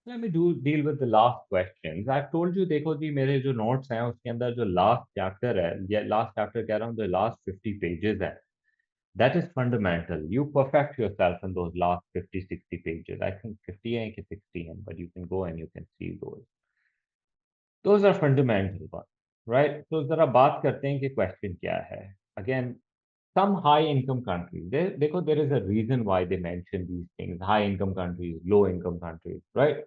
Let me do deal with the last questions. I've told you, देखो जी मेरे जो notes हैं उसके अंदर जो last chapter है, या last chapter कह रहा हूँ, the last 50 pages है. That is fundamental. You perfect yourself in those last 50, 60 pages. I think 50 and 60, but you can go and you can see those. Those are fundamental ones, right? So जरा बात करते हैं कि question क्या है. Again, some high income countries, there is a reason why they mention these things: high income countries, low income countries, right?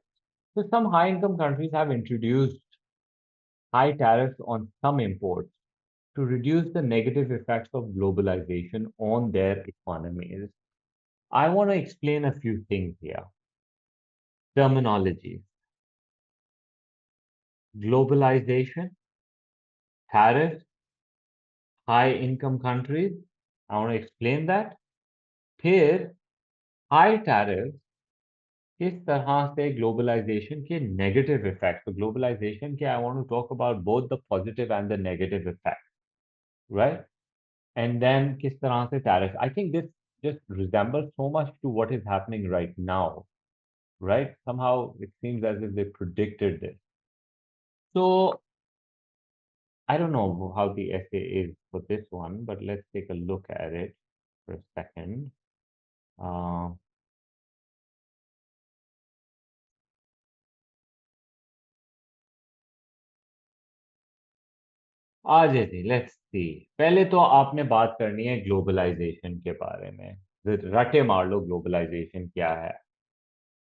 So some high income countries have introduced high tariffs on some imports to reduce the negative effects of globalization on their economies. I want to explain a few things here. Terminology: globalization, tariffs, high income countries. I want to explain that. फिर high tariffs किस तरह से globalisation के negative effect, तो globalisation के I want to talk about both the positive and the negative effect, right? And then किस तरह से tariff, I think this just resembles so much to what is happening right now, right? Somehow it seems as if they predicted this. So I don't know how the essay is for this one, but let's take a look at it for a second. Uh, आ जाइए, let's see. पहले तो आपने बात करनी है globalisation के बारे में. रटे मार लो, ग्लोबलाइजेशन क्या है.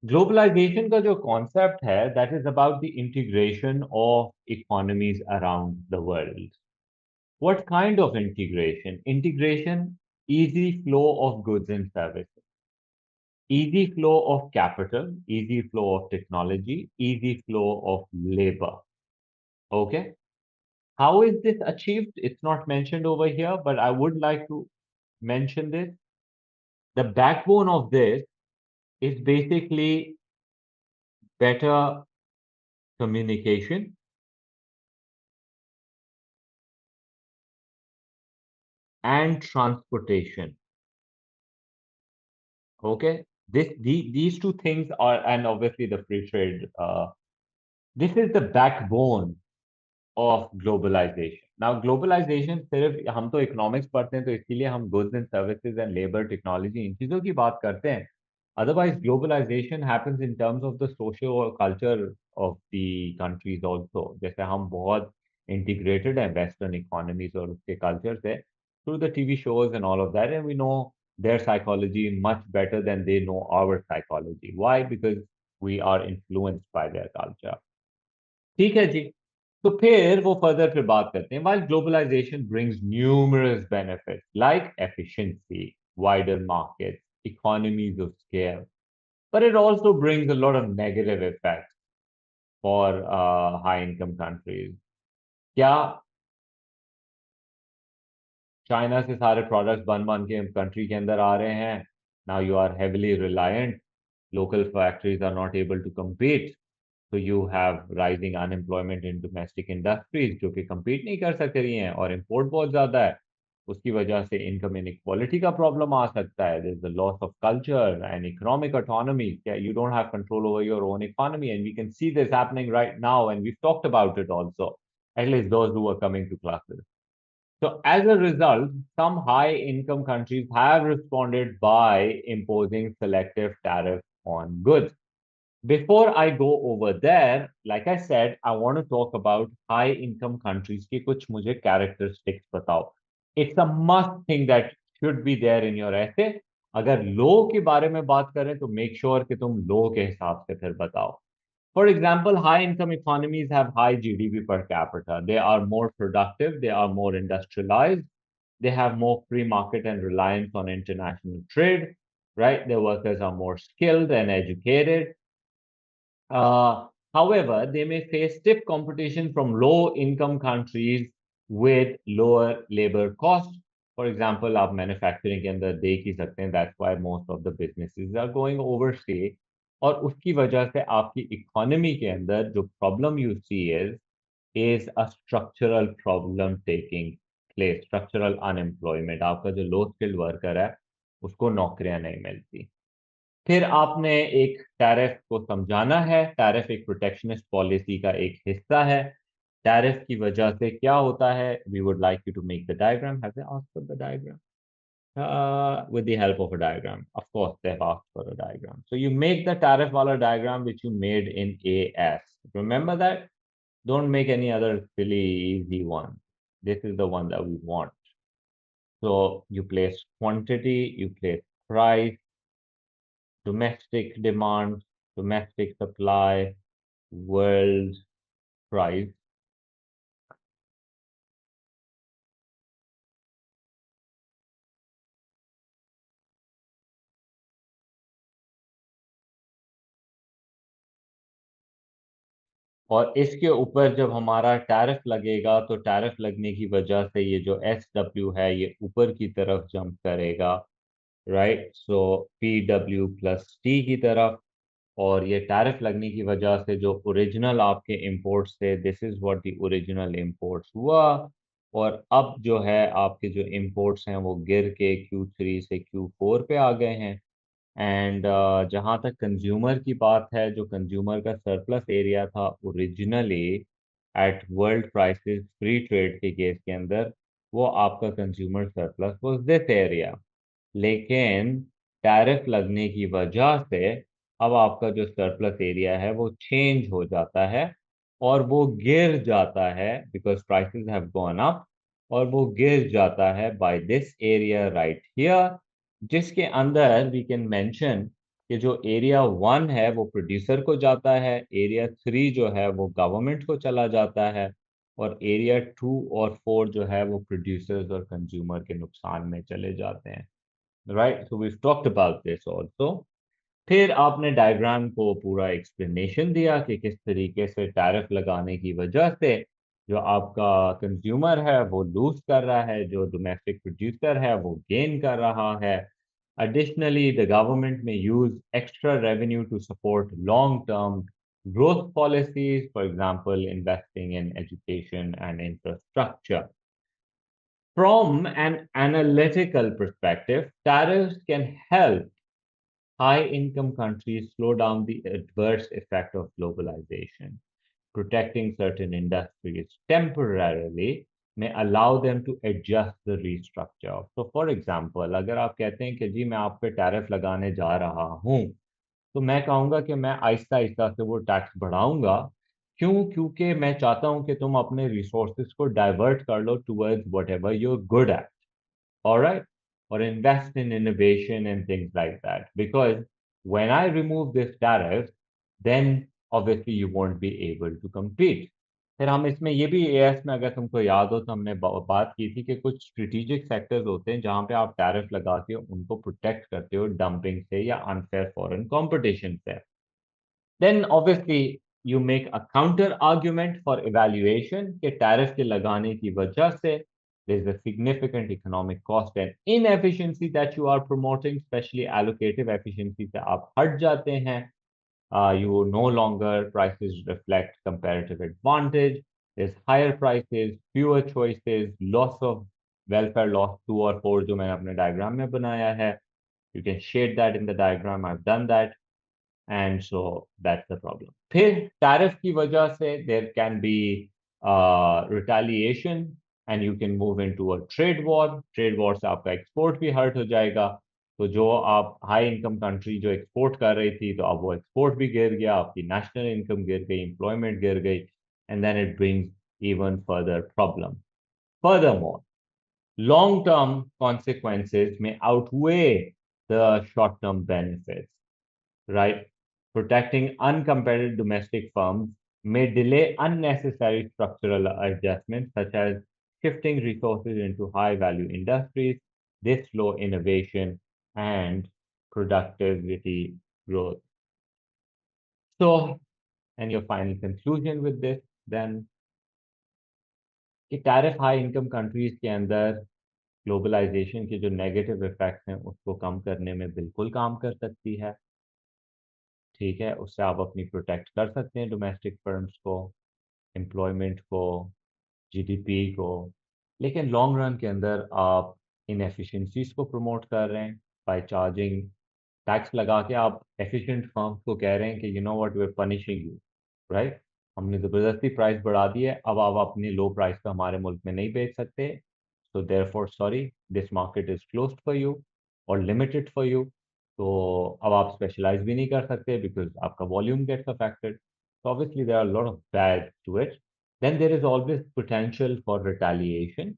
ग्लोबलाइजेशन का जो कॉन्सेप्ट है, that is about the integration of economies around the world. What kind of integration? Integration: easy flow of goods and services, easy flow of capital, easy flow of technology, easy flow of labor. Okay. How is this achieved? It's not mentioned over here, but I would like to mention this. The backbone of this is basically better communication and transportation. Okay, these two things are, and obviously the free trade. This is the backbone of globalization. Now, globalization सिर्फ हम तो economics पढ़ते हैं तो इसीलिए हम goods and services and labour technology in चीज़ों की बात करते हैं. Otherwise, globalization happens in terms of the social or culture of the countries also. जैसे हम बहुत integrated हैं Western economies और उसके culture से through the TV shows and all of that, and we know their psychology much better than they know our psychology. Why? Because we are influenced by their culture. ठीक है जी. तो फिर वो further फिर बात करते हैं. While globalization brings numerous benefits like efficiency, wider markets, economies of scale, but it also brings a lot of negative effects for high income countries. क्या चाइना से सारे प्रोडक्ट्स बन बन के कंट्री के अंदर आ रहे हैं? Now you are heavily reliant. Local factories are not able to compete. तो you have rising unemployment in domestic industries जो कि compete नहीं कर सक रही हैं, और इम्पोर्ट बहुत ज्यादा है. उसकी वजह से इनकम इनक्वालिटी का प्रॉब्लम आ सकता है. There is the loss of culture and economic autonomy. You don't have control over your own economy, and we can see this happening right now, and we talked about it also, at least those who are coming to classes. So, as a result, some high income countries have responded by imposing selective tariffs on goods. Before I go over there, like I said, I want to talk about high income countries की कुछ मुझे characteristics बताओ. It's a must thing that should be there in your essay. अगर लो के बारे में बात करें तो make sure कि तुम लो के हिसाब से फिर बताओ. For example, high income economies have high GDP per capita. They are more productive, they are more industrialized, they have more free market and reliance on international trade, right? Their workers are more skilled and educated. However, they may face stiff competition from low income countries with lower labor costs. For example, आप manufacturing के अंदर देख ही सकते हैं, that's why most of the businesses are going overseas. और उसकी वजह से आपकी इकोनॉमी के अंदर जो problem you see is a structural problem taking place, structural unemployment. आपका जो लो स्किल्ड वर्कर है उसको नौकरियां नहीं मिलती. फिर आपने एक टैरिफ को समझाना है। टैरिफ एक प्रोटेक्शनिस्ट पॉलिसी का एक हिस्सा है। टैरिफ की वजह से क्या होता है? We would like you to make the diagram. Have they asked for the diagram? With the help of a diagram. Of course, they've asked for a diagram. So you make the tariff wala diagram which you made in AS. Remember that? Don't make any other silly easy one. This is the one that we want. So you place quantity, you place price, domestic demand, domestic supply, world price. और इसके ऊपर जब हमारा tariff लगेगा तो tariff लगने की वजह से ये जो SW है ये ऊपर की तरफ जंप करेगा, राइट? सो PW प्लस T की तरफ। और ये टैरिफ लगने की वजह से जो ओरिजिनल आपके इंपोर्ट्स थे, this is what the original imports हुआ। और अब जो है आपके जो इंपोर्ट्स हैं वो गिर के Q3 से Q4 पे आ गए हैं। एंड जहाँ तक कंज्यूमर की बात है, जो कंज्यूमर का सरप्लस एरिया था originally at world prices free trade के केस के अंदर, वो आपका consumer surplus was this area. लेकिन टैरिफ लगने की वजह से अब आपका जो सरप्लस एरिया है वो चेंज हो जाता है और वो गिर जाता है, because prices have gone up. और वो गिर जाता है by this area right here, जिसके अंदर वी कैन मेंशन कि जो एरिया 1 है वो प्रोड्यूसर को जाता है, एरिया 3 जो है वो गवर्नमेंट को चला जाता है, और एरिया 2 और 4 जो है वो प्रोड्यूसर्स और कंज्यूमर के नुकसान में चले जाते हैं। Right, so we talked about this also. फिर आपने डायग्राम को पूरा एक्सप्लेनेशन दिया कि किस तरीके से टैरिफ लगाने की वजह से जो आपका कंज्यूमर है वो लूज कर रहा है, जो डोमेस्टिक प्रोड्यूसर है वो गेन कर रहा है। Additionally, the government may use extra revenue to support long-term growth policies, for example, investing in education and infrastructure. From an analytical perspective, tariffs can help high-income countries slow down the adverse effect of globalization. Protecting certain industries temporarily may allow them to adjust the restructure. So, for example, अगर आप कहते हैं कि जी मैं आप पे tariff लगाने जा रहा हूँ, तो मैं कहूँगा कि मैं आहिस्ता आहिस्ता से वो टैक्स बढ़ाऊंगा। क्यों? क्योंकि मैं चाहता हूँ कि तुम अपने रिसोर्सेज को डाइवर्ट कर लो towards whatever you're good at, all right, or invest in innovation and things like that. Because when I remove this tariff, then obviously you won't be able to compete. फिर हम इसमें ये भी as में अगर तुमको याद हो तो हमने बात की थी कि कुछ स्ट्रेटेजिक सेक्टर्स होते हैं जहां पे आप टैरिफ लगा के उनको प्रोटेक्ट करते हो डंपिंग से या अनफेयर फॉरेन कंपटीशन से। Then obviously you make a counter argument for evaluation कि टैरिफ के लगाने की वजह से there is a significant economic cost and inefficiency that you are promoting, especially allocative efficiency से आप हट जाते हैं। You no longer prices reflect comparative advantage. There's higher prices, fewer choices, loss of welfare loss 2 और 4 जो मैंने अपने diagram में बनाया है। You can shade that in the diagram. I've done that. And so that's the problem. फिर tariff की वजह से there can be retaliation and you can move into a trade war. Trade war से आपका export भी hurt हो जाएगा। तो जो आप हाई इनकम कंट्री जो एक्सपोर्ट कर रही थी, तो अब वो एक्सपोर्ट भी गिर गया, आपकी नेशनल इनकम गिर गई, एम्प्लॉयमेंट गिर गई, and then it brings even further problem. Furthermore, long-term consequences may outweigh the short-term benefits, right? Protecting uncompetitive domestic firms may delay unnecessary structural adjustments, such as shifting resources into high value industries. This slow innovation and productivity growth. So, and your final conclusion with this, then, कि tariff high income countries के अंदर globalisation के जो negative effects हैं उसको कम करने में बिल्कुल काम कर सकती है। ठीक है, उससे आप अपनी प्रोटेक्ट कर सकते हैं डोमेस्टिक फर्म्स को, एम्प्लॉयमेंट को, जीडीपी को। लेकिन लॉन्ग रन के अंदर आप इनएफिशिएंसीज को प्रमोट कर रहे हैं बाय चार्जिंग टैक्स लगा के आप एफिशिएंट फर्म्स को कह रहे हैं कि you know what we are punishing you, right? हमने ज़बरदस्ती प्राइस बढ़ा दी है, अब आप अपनी लो प्राइस का हमारे मुल्क में नहीं बेच सकते, so therefore sorry, this market is closed for you और लिमिटेड फॉर यू। तो अब आप स्पेशलाइज भी नहीं कर सकते बिकॉज आपका volume gets affected. So obviously there are a lot of bad to it. Then there is always potential for retaliation,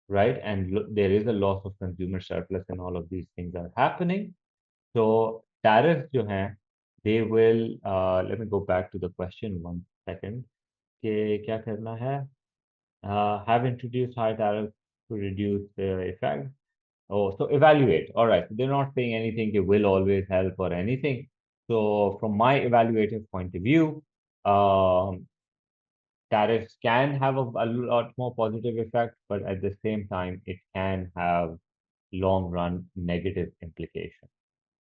right? And there is a loss of consumer surplus and all of these things are happening. So tariffs जो हैं, they will, let me go back to the question one second, कि क्या करना है? Have introduced high tariffs to reduce the effect. Oh, so evaluate. All right. They're not saying anything it will always help or anything. So from my evaluative point of view, um, tariffs can have a lot more positive effect, but at the same time, it can have long run negative implications.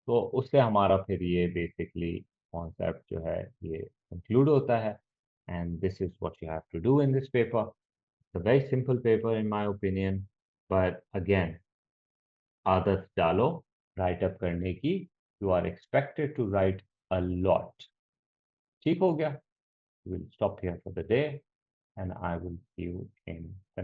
तो उससे हमारा फिर ये basically concept जो है ये conclude होता है, and this is what you have to do in this paper. It's a very simple paper in my opinion, but again आदत डालो राइट अप करने की, you are expected to write a lot. ठीक हो गया? Will stop here for the day and I will see you in